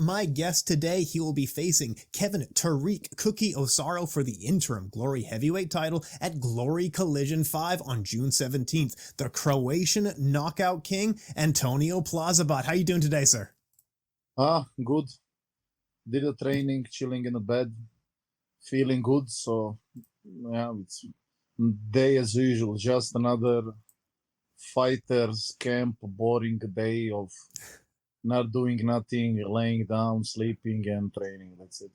my guest today. He will be facing Kevin Tariq Cookie Osaro for the interim Glory heavyweight title at Glory Collision 5 on June 17th. The Croatian knockout king, Antonio Plazibat. How you doing today, sir? Good. Did a training, chilling in the bed, feeling good. So, yeah, it's day as usual. Just another fighters camp, boring day of not doing nothing, laying down, sleeping, and training. That's it.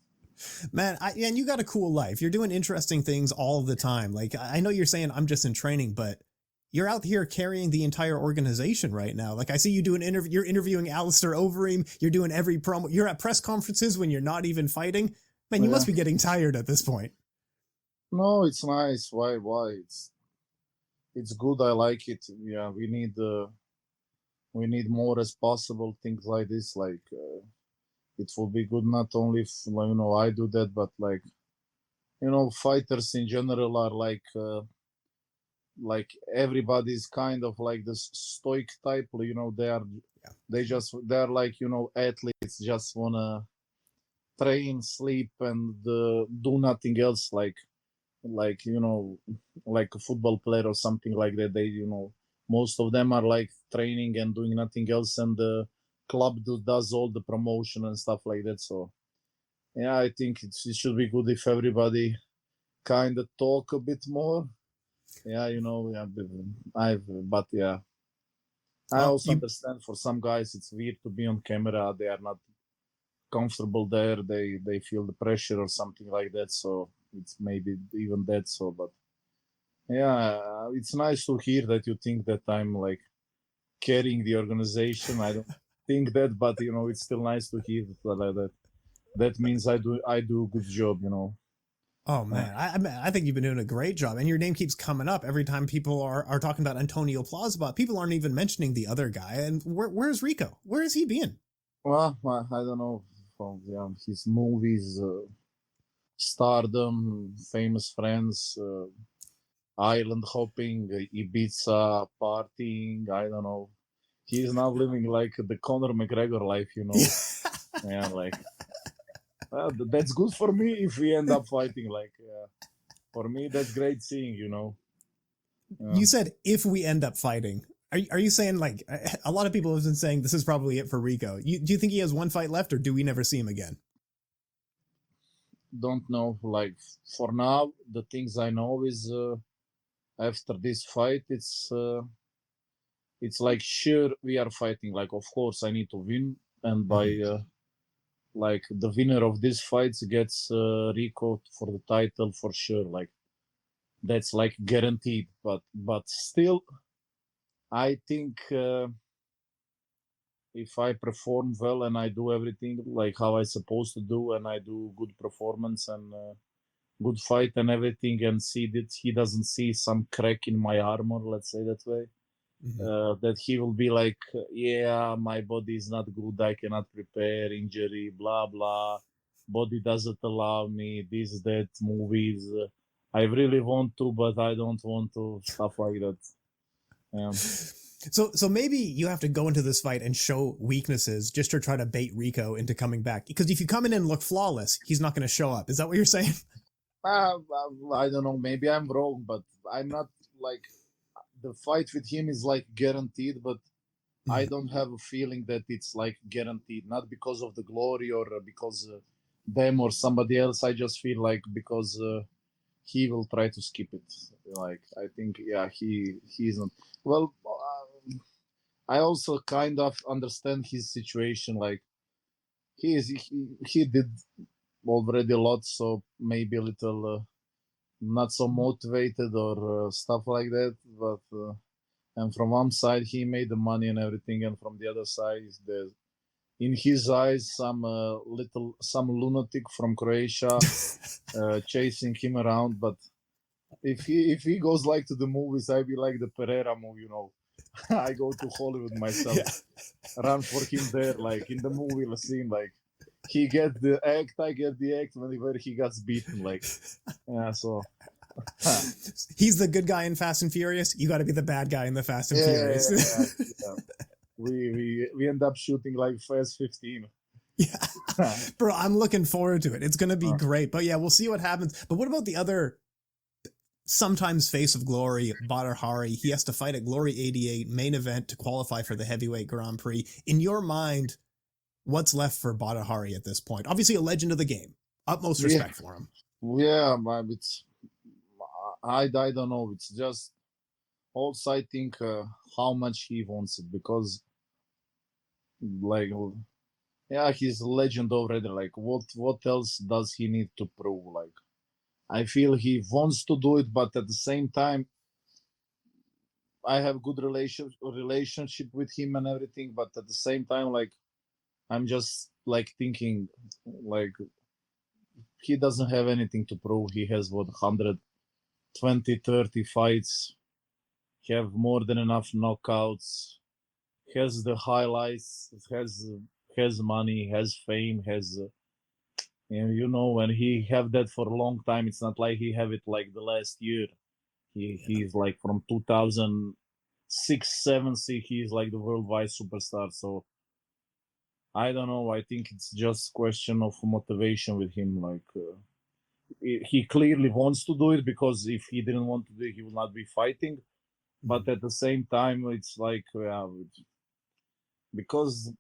Man, and you got a cool life. You're doing interesting things all the time. Like, I know you're saying I'm just in training, but you're out here carrying the entire organization right now. Like, I see you doing you're interviewing Alistair Overeem. You're doing every promo. You're at press conferences when you're not even fighting. Man, you must be getting tired at this point. No, it's nice. Why? It's good. I like it. Yeah, we need more as possible things like this. Like, it will be good not only if, I do that, but like, fighters in general are like everybody's kind of like this stoic type. They're like athletes, just wanna train, sleep, and do nothing else. Like like a football player or something like that. They most of them are like training and doing nothing else, and the club does all the promotion and stuff like that. So yeah, I think it should be good if everybody kind of talk a bit more. Yeah, but yeah, I also understand for some guys it's weird to be on camera. They are not comfortable there. They feel the pressure or something like that. So it's maybe even that. So, but yeah, it's nice to hear that you think that I'm like carrying the organization. I don't think that, but it's still nice to hear like that. That means I do a good job. Oh man, I think you've been doing a great job, and your name keeps coming up every time people are talking about Antonio Plazibat. People aren't even mentioning the other guy. And where's Rico? Where is he being? Well, I don't know. From his movies, stardom, famous friends, island hopping, Ibiza, partying. I don't know. He's now living like the Conor McGregor life, Yeah, like. That's good for me if we end up fighting. Like, for me, that's great seeing, You said if we end up fighting. Are you saying, like, a lot of people have been saying this is probably it for Rico? Do you think he has one fight left, or do we never see him again? Don't know. Like, for now, the things I know is after this fight, it's like, sure, we are fighting. Like, of course, I need to win. And by like the winner of this fight gets Rico for the title for sure. Like, that's like guaranteed. But still, I think if I perform well and I do everything like how I supposed to do, and I do good performance and good fight and everything, and see that he doesn't see some crack in my armor, let's say that way, that he will be like, yeah, my body is not good, I cannot prepare, injury, blah blah, body doesn't allow me, this, that, movies, I really want to, but I don't want to, stuff like that. So maybe you have to go into this fight and show weaknesses just to try to bait Rico into coming back. Because if you come in and look flawless, he's not going to show up. Is that what you're saying? I don't know. Maybe I'm wrong, but I'm not like the fight with him is like guaranteed. But I don't have a feeling that it's like guaranteed. Not because of the glory or because them or somebody else. I just feel like because he will try to skip it. Like, I think, yeah, he's not. Well, I also kind of understand his situation. Like, he did already a lot, so maybe a little not so motivated or stuff like that. But and from one side he made the money and everything, and from the other side there's in his eyes some lunatic from Croatia chasing him around. But if he goes like to the movies, I be like the Pereira movie, I go to Hollywood myself, run for him there, like in the movie scene, like he get the act, I get the act where he gets beaten, like, yeah, so. He's the good guy in Fast and Furious. You got to be the bad guy in the Fast and Furious. Yeah. We end up shooting like Fast 15. Yeah. Bro, I'm looking forward to it. It's going to be great. But yeah, we'll see what happens. But what about the other sometimes face of glory, Badr Hari? He has to fight at Glory 88 main event to qualify for the heavyweight Grand Prix. In your mind, what's left for Badr Hari at this point? Obviously a legend of the game. Utmost respect for him. Yeah, but I don't know. It's just also I think how much he wants it, because like yeah, he's a legend already. Like what else does he need to prove? Like I feel he wants to do it, but at the same time I have good relationship with him and everything, but at the same time, like I'm just like thinking, like he doesn't have anything to prove. He has what 120, 30 fights, have more than enough knockouts, has the highlights, has money, has fame, has you know, when he have that for a long time. It's not like he have it like the last year. He's like from 2006, 7, see, he's like the worldwide superstar. So I don't know. I think it's just question of motivation with him. Like he clearly wants to do it, because if he didn't want to do it, he would not be fighting. But at the same time, it's like because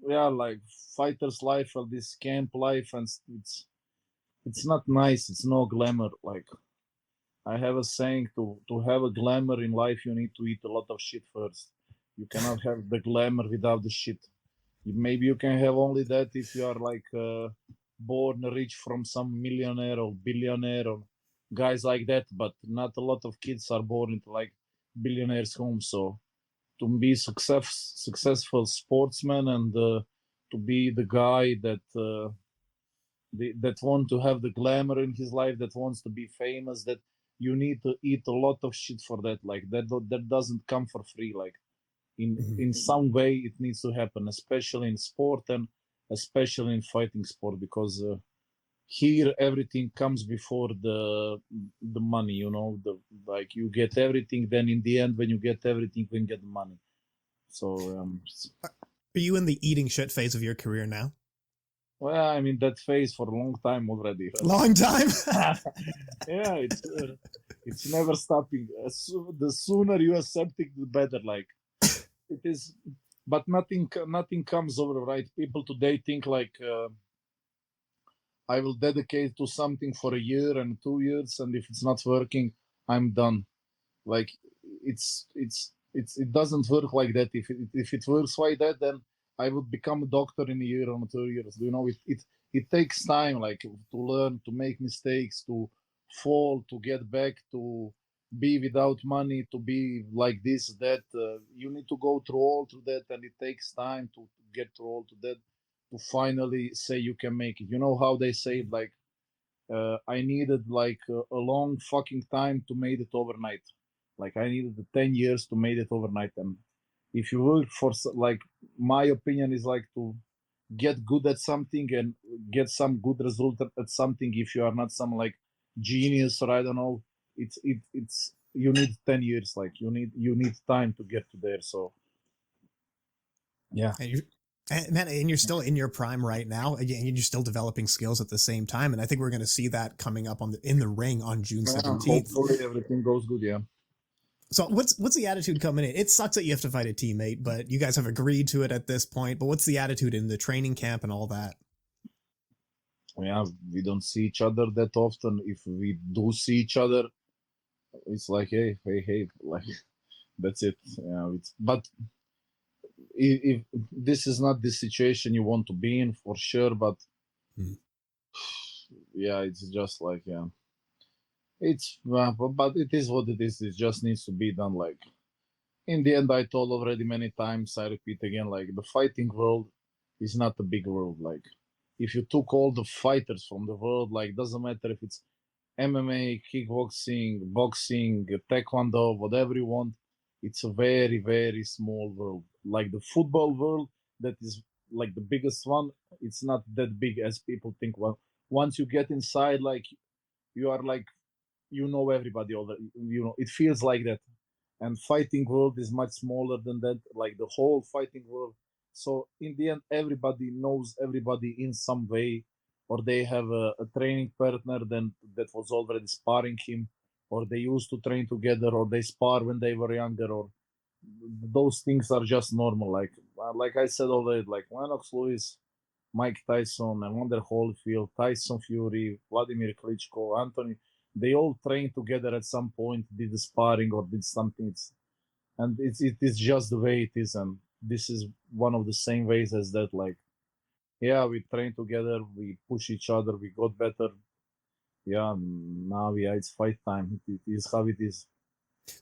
like fighter's life or this camp life, and it's not nice. It's no glamour. Like I have a saying, to have a glamour in life, you need to eat a lot of shit first. You cannot have the glamour without the shit. Maybe you can have only that if you are like born rich from some millionaire or billionaire or guys like that, but not a lot of kids are born into like billionaires' homes. So to be successful sportsman, and to be the guy that want to have the glamour in his life, that wants to be famous, that you need to eat a lot of shit for that. Like that doesn't come for free. Like in some way it needs to happen, especially in sport, and especially in fighting sport, because here everything comes before the money, you know. Like you get everything, then in the end, when you get everything, you can get the money. So are you in the eating shit phase of your career now? well, I'm in that phase for a long time already. Long time. Yeah, it's never stopping. The sooner you accept it, the better. Like it is, but nothing comes overnight. People today think like I will dedicate to something for a year and 2 years, and if it's not working, I'm done. Like it doesn't work like that. If it works like that, then I would become a doctor in a year or 2 years. You know, it takes time, like to learn, to make mistakes, to fall, to get back, to be without money, to be like this, that. You need to go through all through that, and it takes time to get through all to that, to finally say you can make it. You know how they say, like I needed like a long fucking time to make it overnight. Like I needed 10 years to make it overnight. And if you work for, like, my opinion is like to get good at something and get some good result at something. If you are not some like genius, or I don't know, it's you need 10 years. Like you need time to get to there. So yeah. And you're still in your prime right now. Again, you're still developing skills at the same time, and I think we're going to see that coming up in the ring on June 17th. Hopefully everything goes good. Yeah. So what's the attitude coming in? It sucks that you have to fight a teammate, but you guys have agreed to it at this point. But what's the attitude in the training camp and all that? Yeah, we don't see each other that often. If we do see each other, it's like hey, like that's it. Yeah, but if this is not the situation you want to be in, for sure, but yeah, it's just like it's but it is what it is. It just needs to be done. Like in the end, I told already many times, I repeat again, like the fighting world is not a big world. Like if you took all the fighters from the world, like doesn't matter if it's MMA, kickboxing, boxing, taekwondo, whatever you want, it's a very, very small world. Like the football world, that is like the biggest one, it's not that big as people think. Well, once you get inside, like you are like, you know everybody, you know, it feels like that. And fighting world is much smaller than that. Like the whole fighting world So in the end, everybody knows everybody in some way, or they have a training partner then that was already sparring him, or they used to train together, or they spar when they were younger, or those things are just normal. Like I said already, like Lennox Lewis, Mike Tyson, Evander Holyfield, Tyson Fury, Vladimir Klitschko, Anthony, they all trained together at some point, did the sparring or did something. It is just the way it is, and this is one of the same ways as that. Like, yeah, we train together, we push each other, we got better. Yeah, now yeah, it's fight time. It is how it is.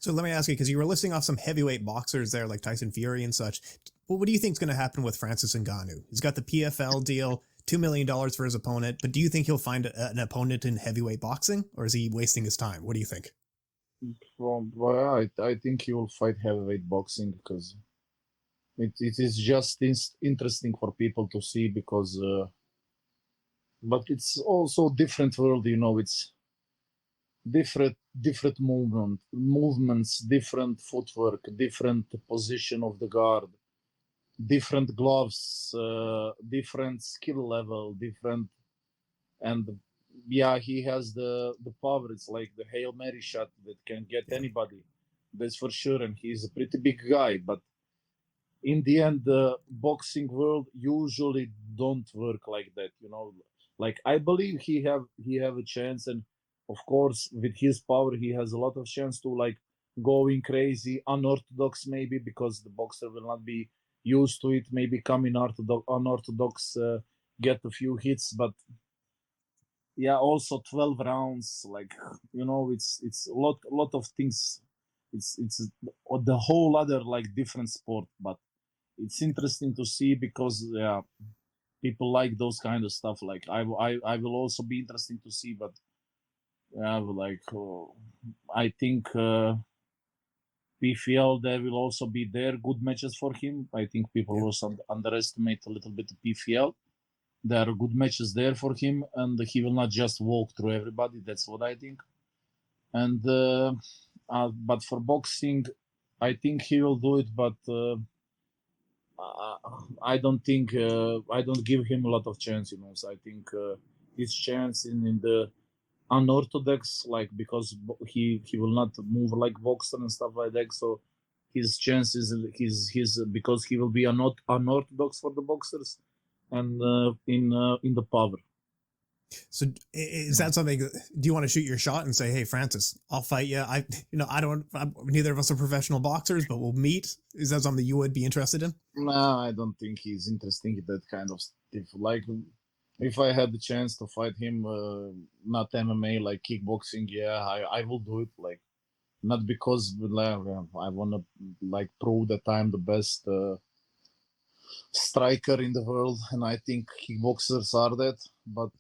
So let me ask you, because you were listing off some heavyweight boxers there, like Tyson Fury and such. Well, what do you think is going to happen with Francis Ngannou? He's got the PFL deal, $2 million for his opponent, but do you think he'll find an opponent in heavyweight boxing, or is he wasting his time? What do you think? Well, I think he will fight heavyweight boxing because it is just interesting for people to see because, but it's also different world. It's different movements, different footwork, different position of the guard, different gloves, different skill level, different. And yeah, he has the power. It's like the Hail Mary shot that can get anybody, that's for sure. And he's a pretty big guy, but in the end, the boxing world usually don't work like that. Like I believe he have a chance, and of course with his power he has a lot of chance to like going crazy, unorthodox maybe, because the boxer will not be used to it, maybe come in unorthodox, get a few hits, but yeah, also 12 rounds, like it's a lot of things. It's the whole other like different sport, but it's interesting to see because yeah, people like those kind of stuff. Like I will also be interesting to see, but yeah, like I think PFL there will also be there good matches for him. I think people also underestimate a little bit PFL. There are good matches there for him, and he will not just walk through everybody. That's what I think. And but for boxing, I think he will do it, but. I don't think I don't give him a lot of chance. So I think his chance in the unorthodox, like because he will not move like boxer and stuff like that. So his chances his because he will be unorthodox for the boxers, and in the power. So is that something? Do you want to shoot your shot and say, "Hey, Francis, I'll fight you"? Neither of us are professional boxers, but we'll meet. Is that something you would be interested in? No, I don't think he's interested in that kind of stuff. Like, if I had the chance to fight him, not MMA, like kickboxing, yeah, I will do it. Like, not because like, I want to like prove that I'm the best striker in the world, and I think kickboxers are that. But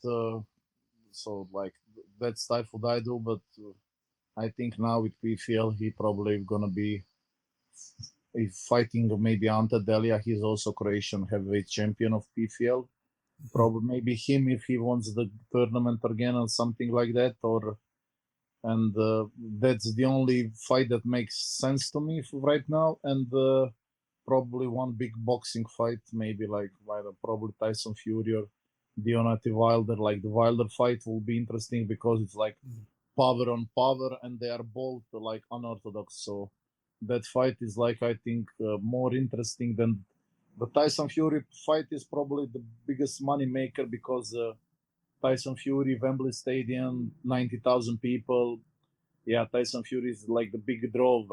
so like that's type what I do. But I think now with PFL, he probably gonna be if fighting maybe Ante Delia. He's also Croatian heavyweight champion of PFL. Probably maybe him if he wants the tournament again or something like that, or and that's the only fight that makes sense to me right now. And probably one big boxing fight, maybe like probably Tyson Fury or Deontay Wilder. Like the Wilder fight will be interesting because it's like power on power, and they are both like unorthodox. So that fight is like I think more interesting than the Tyson Fury fight. Is probably the biggest money maker because Tyson Fury, Wembley Stadium, 90,000 people. Yeah, Tyson Fury is like the big draw,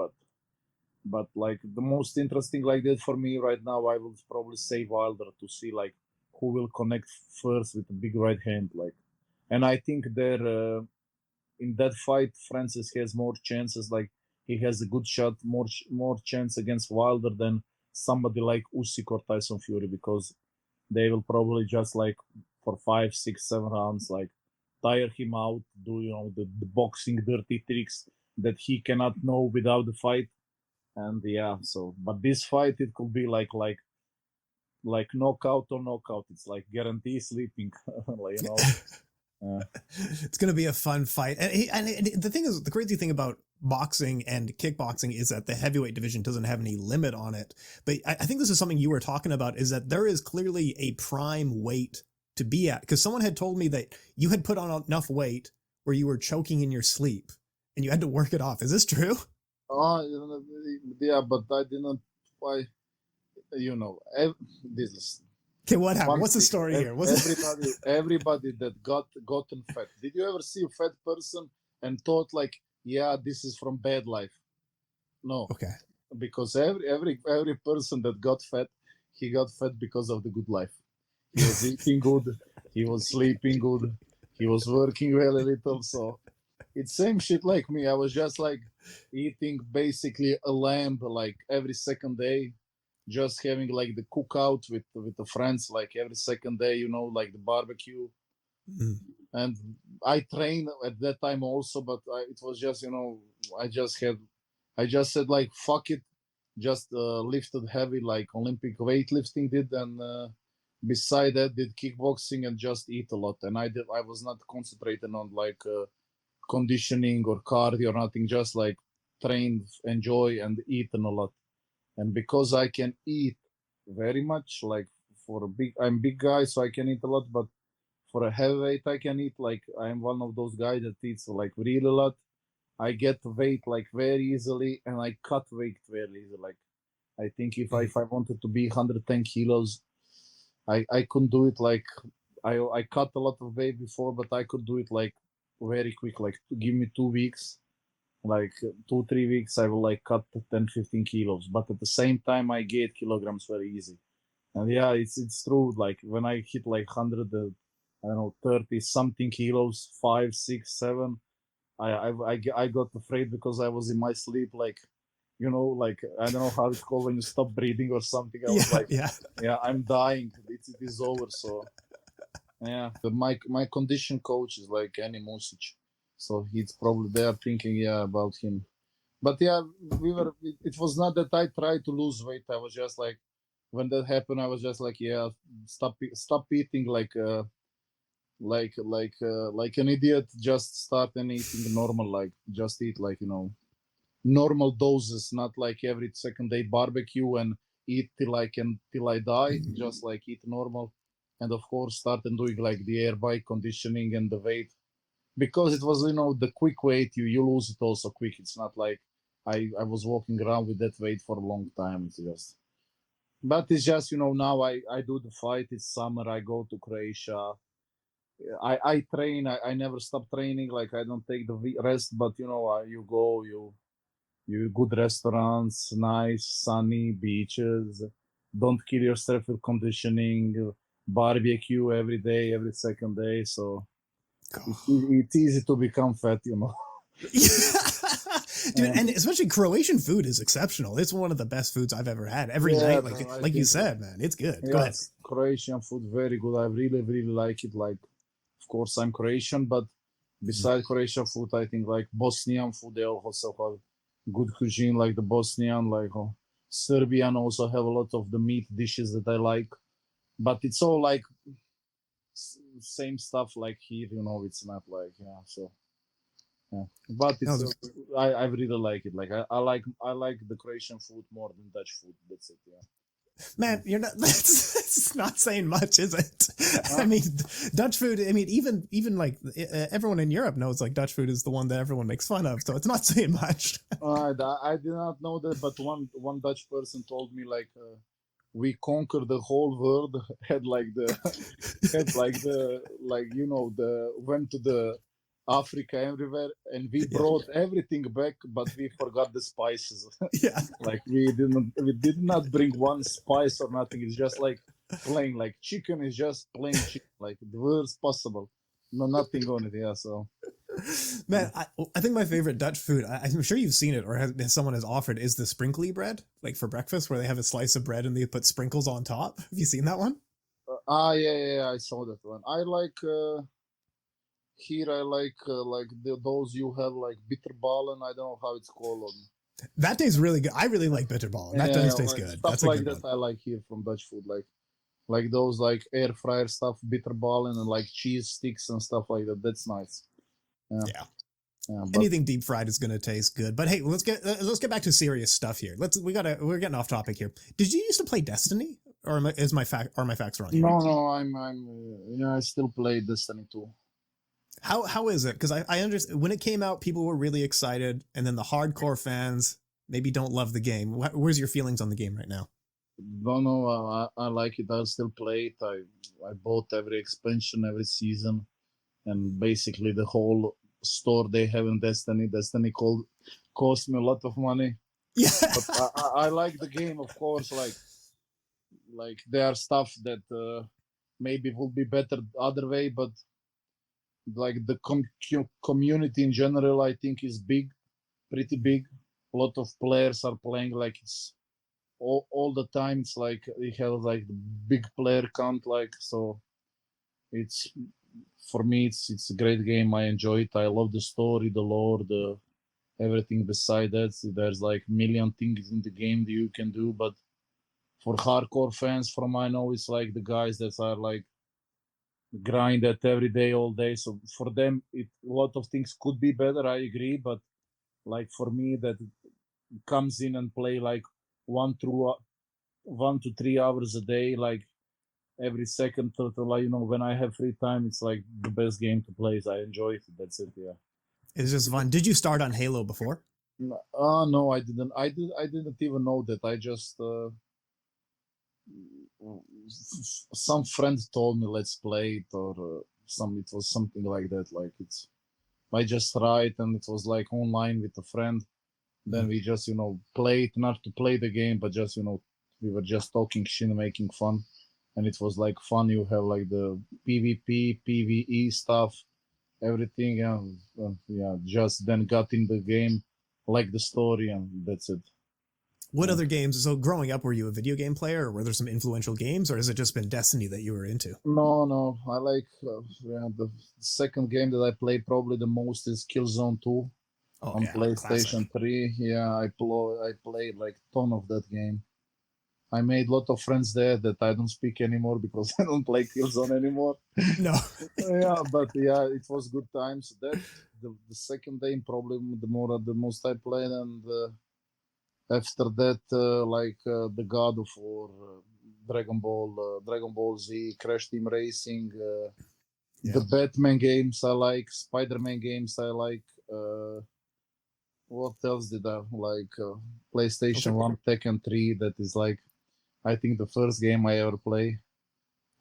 but like the most interesting like that for me right now, I will probably say Wilder to see like who will connect first with the big right hand. Like, and I think there in that fight, Francis has more chances. Like he has a good shot, more chance against Wilder than somebody like Usyk or Tyson Fury because they will probably just like for 5, 6, 7 rounds like tire him out, do the boxing dirty tricks that he cannot know without the fight. And yeah, so but this fight it could be like knockout or knockout. It's like guarantee sleeping, like. It's going to be a fun fight. And the thing is, the crazy thing about boxing and kickboxing is that the heavyweight division doesn't have any limit on it. But I think this is something you were talking about, is that there is clearly a prime weight to be at. Because someone had told me that you had put on enough weight where you were choking in your sleep and you had to work it off. Is this true? Yeah, but I didn't. Why? You know, this is. Okay, what happened? What's the story here? Everybody that gotten fat. Did you ever see a fat person and thought like, yeah, this is from bad life? No. Okay. Because every person that got fat, he got fat because of the good life. He was eating good, he was sleeping good, he was working very little. So it's same shit like me. I was just like eating basically a lamb like every second day, just having like the cookout with the friends like every second day, you know, like the barbecue. Mm. And I trained at that time also, but it was just, you know, I just said like fuck it, just lifted heavy like Olympic weightlifting did, and beside that did kickboxing and just eat a lot. And I was not concentrating on like conditioning or cardio or nothing, just like train, enjoy, and eat a lot. And because I can eat very much, like I'm big guy, so I can eat a lot, but for a heavyweight I can eat like, I'm one of those guys that eats like really a lot. I get weight like very easily, and I cut weight very easily. Like I think if I wanted to be 110 kilos, I couldn't do it. Like I cut a lot of weight before, but I could do it like very quick. Like give me 2 weeks, like 2-3 weeks, I will like cut 10-15 kilos. But at the same time, I gain kilograms very easy. And yeah, it's true. Like when I hit like 100, I don't know, 30 something kilos, 5, 6, 7. I got afraid because I was in my sleep, like, you know, like I don't know how it's called when you stop breathing or something. I was like, yeah, I'm dying. It is over. So yeah, my condition coach is like Annie Music, so he's probably there thinking about him. But yeah, It was not that I tried to lose weight. I was just like, when that happened, I was just like, yeah, stop eating like an idiot. Just start and eating normal, like just eat like, you know, normal doses, not like every second day barbecue and eat till I die. Just like eat normal, and of course start and doing like the air bike conditioning and the weight, because it was, you know, the quick weight, you lose it also quick. It's not like I was walking around with that weight for a long time. It's just, but it's just, you know, now I do the fight. It's summer. I go to Croatia. I train. I never stop training. Like I don't take the rest. But you know, you go, you good restaurants, nice sunny beaches. Don't kill yourself with conditioning. Barbecue every day, every second day. So it's easy to become fat, you know. Dude, and especially Croatian food is exceptional. It's one of the best foods I've ever had. Every night, like you said, man, it's good. Go ahead. Croatian food, very good. I really, really like it. Like, of course, I'm Croatian, but besides Croatian food, I think like Bosnian food, they also have good cuisine, like the Bosnian, like Serbian also have a lot of the meat dishes that I like. But it's all like same stuff like here, you know. It's not like, so. Yeah, but it's I really like it. Like I like the Croatian food more than Dutch food. That's it. Yeah. Man, you're not. That's not saying much, is it? I mean, Dutch food. I mean, even like everyone in Europe knows like Dutch food is the one that everyone makes fun of. So it's not saying much. I did not know that, but one Dutch person told me like we conquered the whole world. Had like the you know, went to the Africa everywhere, and we brought everything back, but we forgot the spices. Yeah. Like we did not bring one spice or nothing. It's just like plain, like chicken is just plain chicken, like the worst possible. No, nothing on it. Yeah. So, man, I think my favorite Dutch food, I'm sure you've seen it or someone has offered, is the sprinkly bread, like for breakfast, where they have a slice of bread and they put sprinkles on top. Have you seen that one? yeah, I saw that one. I like. Here I like those you have like bitterballen. I don't know how it's called. That tastes really good. I really like bitterballen. That does taste good. Stuff That's like good that one. I like here from Dutch food, like those like air fryer stuff, bitterballen, and like cheese sticks and stuff like that. That's nice. Yeah. Yeah, but Anything deep fried is gonna taste good. But hey, let's get back to serious stuff here. We're getting off topic here. Did you used to play Destiny, or are my facts wrong here? no, I still play Destiny 2. How is it? Because I understand when it came out, people were really excited, and then the hardcore fans maybe don't love the game. Where's your feelings on the game right now? Don't know. I like it. I'll still play it. I bought every expansion every season, and basically the whole store they have in Destiny. Destiny cost me a lot of money, Yeah. but I like the game, of course. Like there are stuff that maybe will be better other way, but like the community in general, I think is big, pretty big. A lot of players are playing like it's all the time. It's like it has like the big player count, like so. It's for me, it's a great game. I enjoy it. I love the story, the lore, the everything beside that. So there's like million things in the game that you can do, but for hardcore fans, from I know, it's like the guys that are like grind that every day, all day. So for them, a lot of things could be better. I agree, but like for me, that comes in and play like 1 to 3 hours a day, like every second like when I have free time, it's like the best game to play. I enjoy it. That's it. Yeah. It's just fun. Did you start on Halo before? No, I didn't. I didn't even know that. I just some friend told me let's play it, or it was something like that. Like it's I just tried, and it was like online with a friend. Then we just played, not to play the game, but just we were just talking shit, making fun, and it was like fun. You have like the PvP, PvE stuff, everything, and yeah, just then got in the game, like the story, and that's it. What other games? So growing up, were you a video game player, or were there some influential games, or has it just been Destiny that you were into? No, I like the second game that I play probably the most is Killzone 2 on Yeah, PlayStation classic. 3. Yeah, I played like ton of that game. I made a lot of friends there that I don't speak anymore because I don't play Killzone anymore. No. Yeah, but yeah, it was good times. That the second game probably the most I played, and after that the God of War, Dragon Ball Z, Crash Team Racing, Yeah. the Batman games I like, Spider-Man games I like. What else did I like? PlayStation 1, Tekken 3. That is like I think the first game I ever play.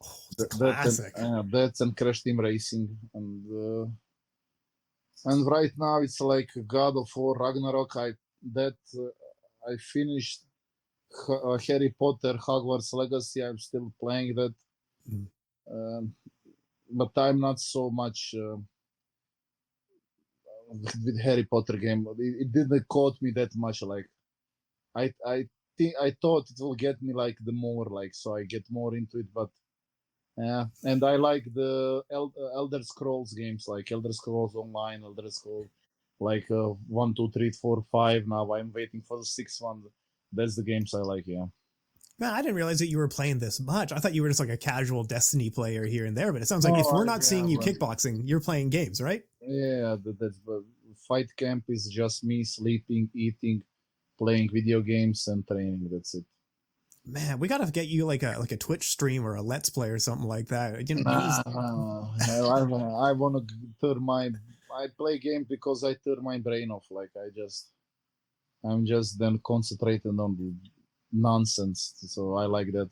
Oh, it's a classic. That's and Crash Team Racing, and right now it's like God of War Ragnarok. I finished Harry Potter Hogwarts Legacy. I'm still playing that, Mm. but I'm not so much with Harry Potter game. It didn't caught me that much. Like I think I thought it will get me like the more like so I get more into it, but yeah. And I like the Elder Scrolls games like Elder Scrolls Online, Elder Scrolls like 1, 2, 3, 4, 5. Now I'm waiting for the sixth one. That's the games I like. Yeah. Man, I didn't realize that you were playing this much. I thought you were just like a casual Destiny player here and there, but it sounds like if we're not seeing you kickboxing, you're playing games, right? Yeah, that's fight camp is just me sleeping, eating, playing video games, and training. That's it. Man, we gotta get you like a Twitch stream or a Let's Play or something like that. I want to turn my. I play games because I turn my brain off. Like I'm just then concentrating on the nonsense. So I like that.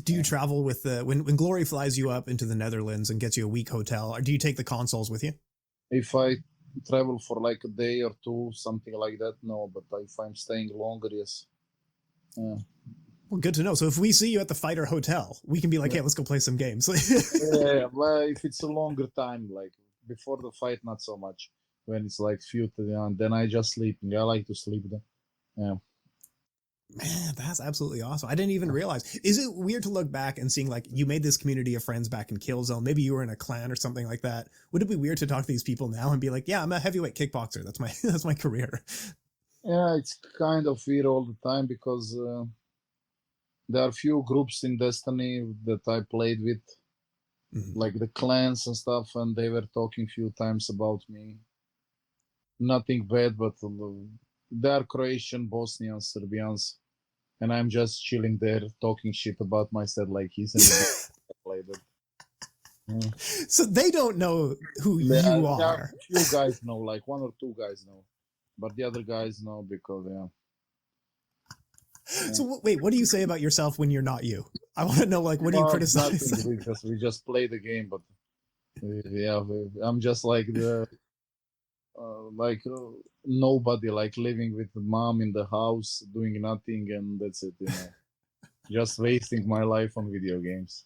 Do you travel with when Glory flies you up into the Netherlands and gets you a week hotel, or do you take the consoles with you? If I travel for like a day or two, something like that, no. But if I'm staying longer, yes. Yeah. Well, good to know. So if we see you at the Fighter Hotel, we can be like, hey, let's go play some games. Yeah, well, if it's a longer time, like before the fight, not so much. When it's like few to the end, then I just sleeping. I like to sleep then. Yeah. Man, that's absolutely awesome. I didn't even realize. Is it weird to look back and seeing like you made this community of friends back in Killzone? Maybe you were in a clan or something like that. Would it be weird to talk to these people now and be like, yeah, I'm a heavyweight kickboxer. That's my career. Yeah, it's kind of weird all the time because there are few groups in Destiny that I played with, like the clans and stuff, and they were talking few times about me. nothing bad, but they are Croatian, Bosnians, Serbians, and I'm just chilling there talking shit about myself like he's in the like that. Yeah. So they don't know who you Yeah, are. few guys know, like one or two guys know, but the other guys know because So wait, what do you say about yourself when you're not you? I want to know, like, what do you criticize? nothing. We just play the game, but I'm just like the like nobody, like living with the mom in the house, doing nothing, and that's it. Just wasting my life on video games.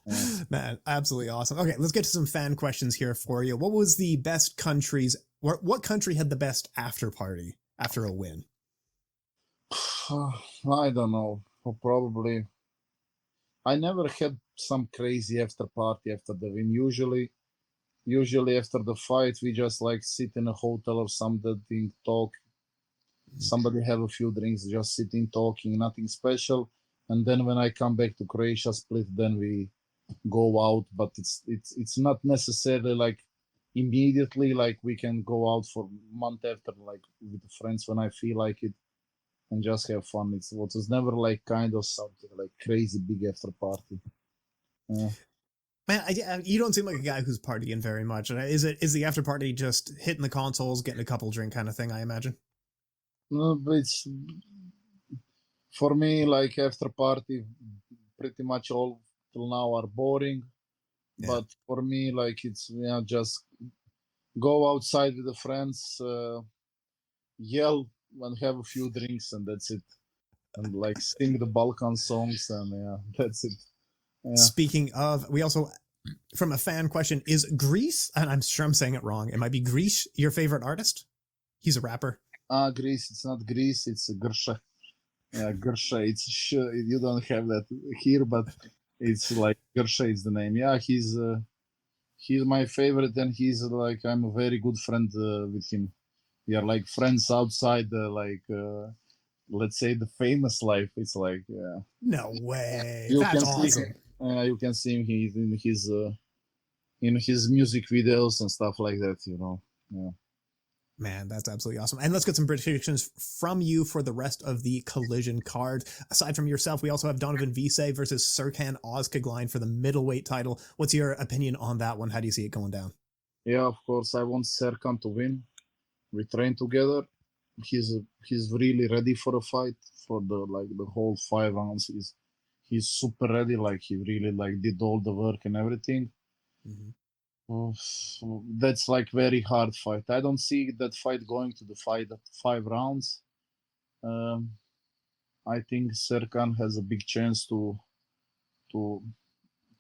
Yeah. Man, absolutely awesome. Okay, let's get to some fan questions here for you. What was the best countries? What country had the best after party after a win? I don't know. Probably. I never had some crazy after party after the win. Usually after the fight, we just like sit in a hotel or something, talk. Somebody have a few drinks, just sitting, talking, nothing special. And then when I come back to Croatia split, then we go out. But it's not necessarily like immediately. Like we can go out for a month after, like with friends when I feel like it, and just have fun. It was never like kind of something like crazy big after party. Yeah. Man, you don't seem like a guy who's partying very much. Is the after party just hitting the consoles, getting a couple drink kind of thing? I imagine. No, but it's for me like after party, pretty much all till now are boring. Yeah. But for me, like it's just go outside with the friends, yell and have a few drinks, and that's it. And like sing the Balkan songs, and that's it. Yeah. Speaking of, we also, from a fan question, is Grše, and I'm sure I'm saying it wrong, it might be Grše, your favorite artist? He's a rapper. Grše, it's not Greece, it's Grše. Yeah, Grše, it's sure you don't have that here, but it's like Grše is the name. Yeah, he's my favorite, and he's like I'm a very good friend with him. We are like friends outside let's say the famous life. It's like No way. you That's can awesome. see you can see him in his music videos and stuff like that. Yeah. Man, that's absolutely awesome. And let's get some predictions from you for the rest of the Collision card. Aside from yourself, we also have Donovan Vise versus Serkan Ozkagline for the middleweight title. What's your opinion on that one? How do you see it going down? Yeah, of course, I want Serkan to win. We train together. He's really ready for a fight for the whole 5 rounds. He's super ready. Like he really like did all the work and everything. Mm-hmm. So that's like very hard fight. I don't see that fight going to the 5 rounds. I think Serkan has a big chance to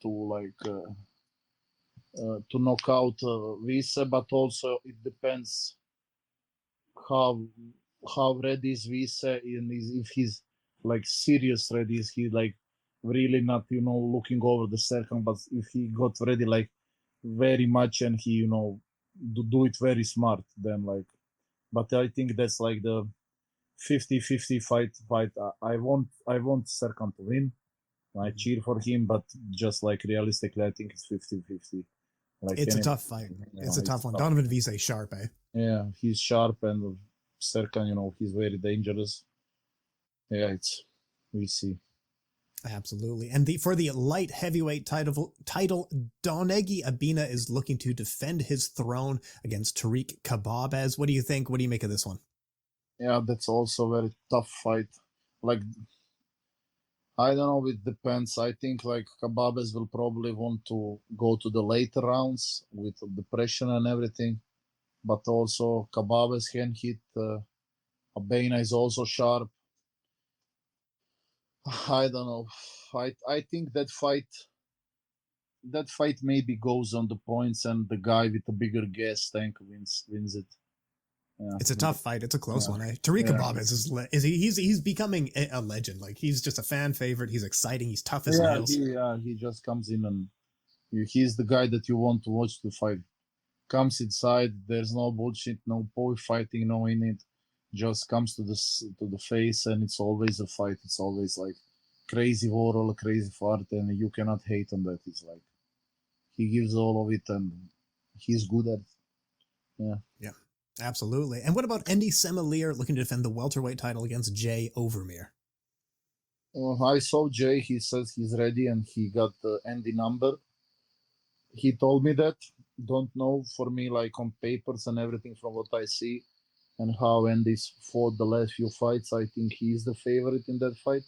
like to knock out Visa, but also it depends how ready is Visa and if he's like serious ready. Is he like really not looking over the second, but if he got ready like very much and he do it very smart, then like. But I think that's like the 50-50 fight. I want Serkan to win. I cheer for him, but just like realistically, I think it's 50-50. Like It's a tough fight. It's a tough one. tough. Donovan Vise sharp, eh? Yeah, he's sharp, and Serkan, he's very dangerous. Yeah, we see. Absolutely. And for the light heavyweight title, Donegi Abina is looking to defend his throne against Tariq Kababez. What do you think? What do you make of this one? Yeah, that's also a very tough fight. Like, I don't know, it depends. I think like Kababez will probably want to go to the later rounds with the pressure and everything. But also Kababez can hit. Abena is also sharp. I don't know. I think that fight maybe goes on the points, and the guy with the bigger gas tank wins it. Yeah. It's a tough fight. It's a close one. Eh? Tariq Kababez he's becoming a legend. Like he's just a fan favorite. He's exciting. He's tough as nails. He just comes in and he's the guy that you want to watch the fight. Comes inside. There's no bullshit, no boy fighting, no in it. Just comes to the face, and it's always a fight. It's always like crazy war or a crazy fight, and you cannot hate on that. It's like he gives all of it, and he's good at it. Yeah. Yeah. Absolutely. And what about Andy Semelier looking to defend the welterweight title against Jay Overmere? I saw Jay. He says he's ready and he got the Andy number. He told me that. Don't know for me, like on papers and everything from what I see and how Andy's fought the last few fights. I think he's the favorite in that fight.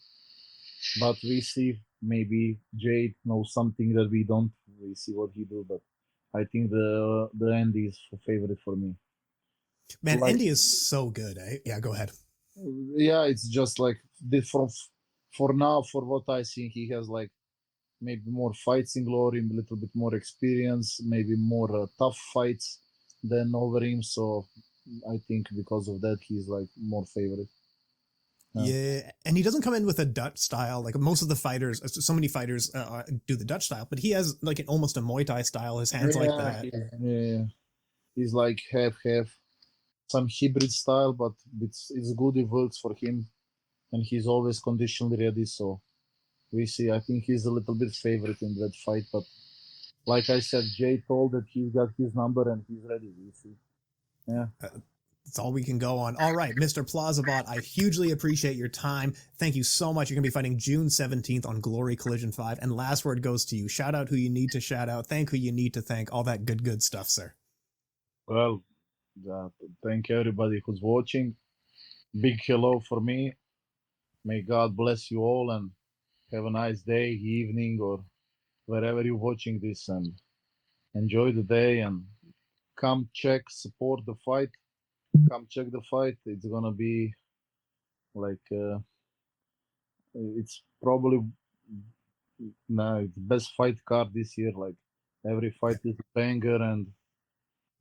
But we see maybe Jay knows something that we don't. We see what he do, but I think the Andy is favorite for me. Man, Like, Andy is so good, eh? Yeah, go ahead. yeah, it's just like from for now, for what I see, he has like maybe more fights in glory, a little bit more experience, maybe more tough fights than over him. So I think because of that, he's like more favorite. Yeah, and he doesn't come in with a Dutch style like most of the fighters. So many fighters do the Dutch style, but he has like almost a Muay Thai style. His hands like that. Yeah, he's like half some hybrid style, but it's good. It works for him, and he's always conditionally ready. So we see. I think he's a little bit favorite in that fight, but like I said, Jay told that he's got his number and he's ready. We see. Yeah. That's all we can go on. All right, Mr. Plazibat, I hugely appreciate your time. Thank you so much. You're going to be fighting June 17th on Glory Collision 5. And last word goes to you. Shout out who you need to shout out. Thank who you need to thank. All that good stuff, sir. Well, thank everybody who's watching. Big hello for me. May God bless you all and have a nice day, evening, or wherever you're watching this, and enjoy the day and come check, support the fight. Come check the fight. It's gonna be like it's probably no, it's best fight card this year. Like every fight is a banger, and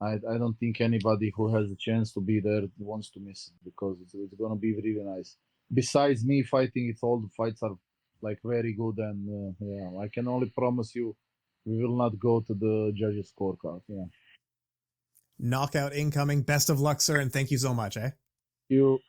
I don't think anybody who has a chance to be there wants to miss it because it's gonna be really nice. Besides me fighting, it's all the fights are like very good, and yeah, I can only promise you, we will not go to the judges' scorecard. Yeah. Knockout incoming. Best of luck, sir, and thank you so much, eh? You